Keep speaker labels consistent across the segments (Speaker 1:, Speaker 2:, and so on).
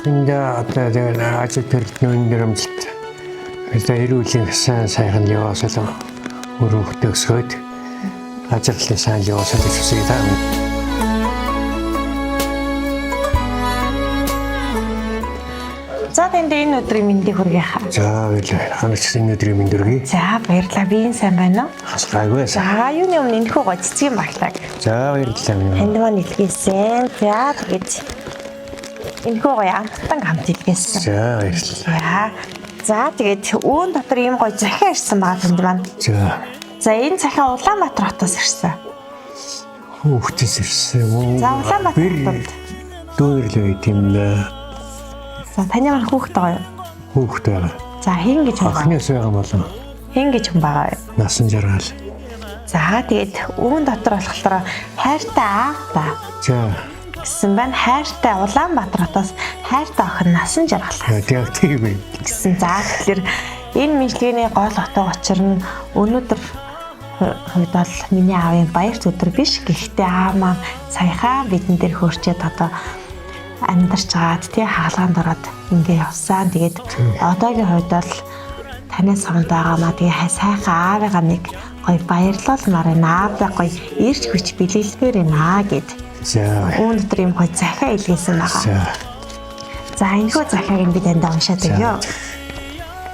Speaker 1: Ахинда одоо тэгээд ажил төрөлтнөө нэрэмжлэлт. Тэгээд эрүүлийн сайхан яваасаа өрөөхтэй өсгөөд ажиглалын сайн яваасаа төсөй таа.
Speaker 2: За тэнд энэ өдрийн мэндийг хүргэе хаа.
Speaker 1: За баярлалаа. Ханаач энэ өдрийн мэнд хүргэе.
Speaker 2: За баярлалаа. Би энэ сайн байна уу?
Speaker 1: Хасгаагүй.
Speaker 2: За юуны өмнө энэхүү гоо цэцгийн баглаа.
Speaker 1: За баярлалаа.
Speaker 2: Танд маань илгээсэн. За тэгээд энэхүү гоё амттан хамт илгээсэн.
Speaker 1: За баярлалаа.
Speaker 2: За тэгээд үүн дотор ийм гоё захиа ирсэн байгаа танд маань. За энэ захиа Улаанбаатар хотоос ирсэн.
Speaker 1: Хүүхдээс ирсэн.
Speaker 2: За Улаанбаатар хотод
Speaker 1: дүүрлээ тийм нэ.
Speaker 2: За таны маань хүүхэд байгаа юу?
Speaker 1: Хүүхэд байгаа.
Speaker 2: За хин гэж хүн байгаа.
Speaker 1: Ахнаас байгаа болон.
Speaker 2: Хин гэж хүн байгаа юу?
Speaker 1: Насан жаргал.
Speaker 2: За тэгээд үүн дотор болохоор хайртай аав та.
Speaker 1: За
Speaker 2: гэсэн байна. Хайртай Улаанбаатар хотоос хайртай охин насан жаргал.
Speaker 1: яг тийм үү.
Speaker 2: Гэсэн. За тэгэхээр энэ мэдлэгийн гол утга учир нь өнөөдөр хувьд бол миний аавын баярт өдөр биш. Гэхдээ аав маань саяхан бидэн дээр хөрчээд одоо амьдарч гаад тий хаалгаанд ороод ингээ явсан. Тэгээд одоогийн хувьд бол танаас хамт байгаамаа тэгээ сайхан аавыгаа нэг гоё баярлалмаар байна. Аавда гоё ирж хүч билээлмээр байна гэд.
Speaker 1: За
Speaker 2: Үүн дотор юм гоё захиа илгээсэн байгаа. За энэхүү захиаг би танд уншаад өгье.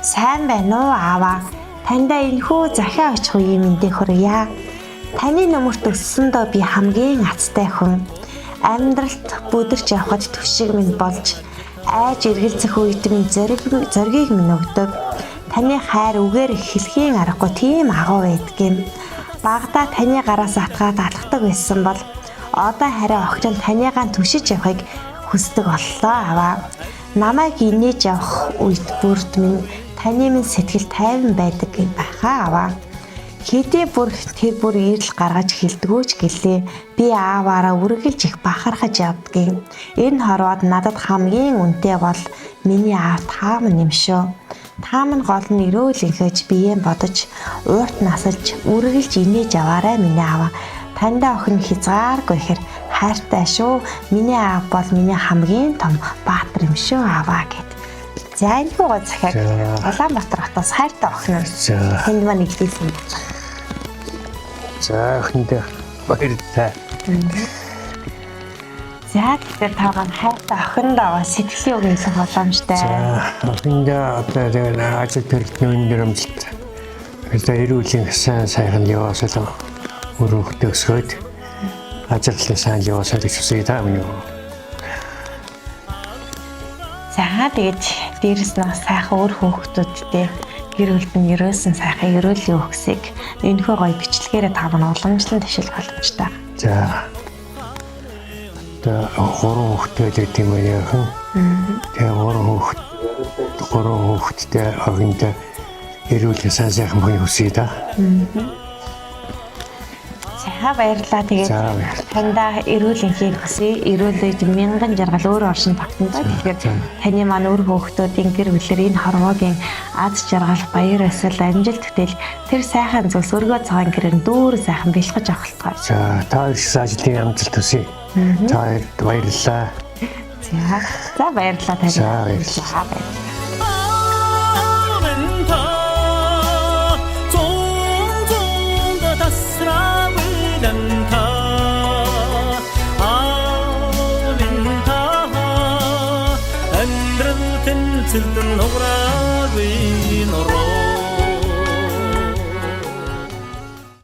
Speaker 2: Сайн байна уу ааваа? Танда энэхүү захиа очих үеийн мэндийг хүргье. Таны нөмөрт өссөндөө би хамгийн азтай хүн. Амьдралд бүдэрч явхад түшиг минь болж айж эргэлзэх үед минь зоргийг минь өгдөг. Таны хайр үгээр хэлхийн аргагүй тийм агуу байдгийм. Багада таны гараас атгаад алхдаг байсан бол одоо харин охин таныгаа түшиж явахыг хүсдэг боллоо аваа. Намайг инээж явах үед бүрд минь таны минь сэтгэл тайван байдаг юм байхаа аваа. Хэдий бүр тэр бүр ирэл гаргаж хэлдгөөч гэлээ. Би ааваараа үргэлж их бахархаж явдгийн. Энэ хорвоод надад хамгийн үнэтэй бол миний аав таам юм шүү. Таам нь гол нь өрөөлөнхөж биеэ бодож уурт насалж үргэлж инээж яваарай миний аава. Танда охин хязгааргүй ихэр хайртай шүү. Миний аав бол миний хамгийн том баатар юм шүү ааваа гэд. За энэ гоо захиаг Улаанбаатар хотоос хайртай охин танд маань илгээсэн.
Speaker 1: За охиндээ баярлалаа.
Speaker 2: За тэгэхээр таагаар хайртай охиндоо сэтгэлийн үг хэлэх боломжтой.
Speaker 1: За охиндоо одоо тэгээд ажил төрөлтнөө нэрэмжлэлт. Тэгээд эрүүлийн сайхан яваасаа өрөөхтэй өсгөөд ажиглалын сайн яваасаа төсөй таа минь.
Speaker 2: За тэгээд дээрэс нь сайхан өөр хүүхдүүдтэй гэр бүлд нь ерөөсөн сайхан ерөөлийн өгсөйг энэхүү гоё бичлэгээр та бүхэн уламжлан төвшүүлэх боломжтой.
Speaker 1: За гурван хүүхдтэй гэдэг юм яахан. Тэгээ гурван хүүхдтэй охиндоо эрүүлийн сайхан бүхний хүсье та.
Speaker 2: За баярлалаа. Тэгээд танда эрүүлэнхийг хүсье. Эрүүлээд мянган жаргал өөр оршин тогтноо. Тэгэхээр таны маань өөр хүүхдүүдийн гэр бүлээр энэ хорвоогийн аз жаргал, баяр ёслол, амжилт төтөл тэр сайхан зүйлс өргөө цагаан гэрээр дүүр сайхан бэлгэж авахлаа.
Speaker 1: За та ирсэн ажлын амжилт хүсье. За баярлалаа.
Speaker 2: За баярлалаа тань.
Speaker 1: За баярлалаа.
Speaker 3: Амьдрал тэнцэлдэн хугараагүй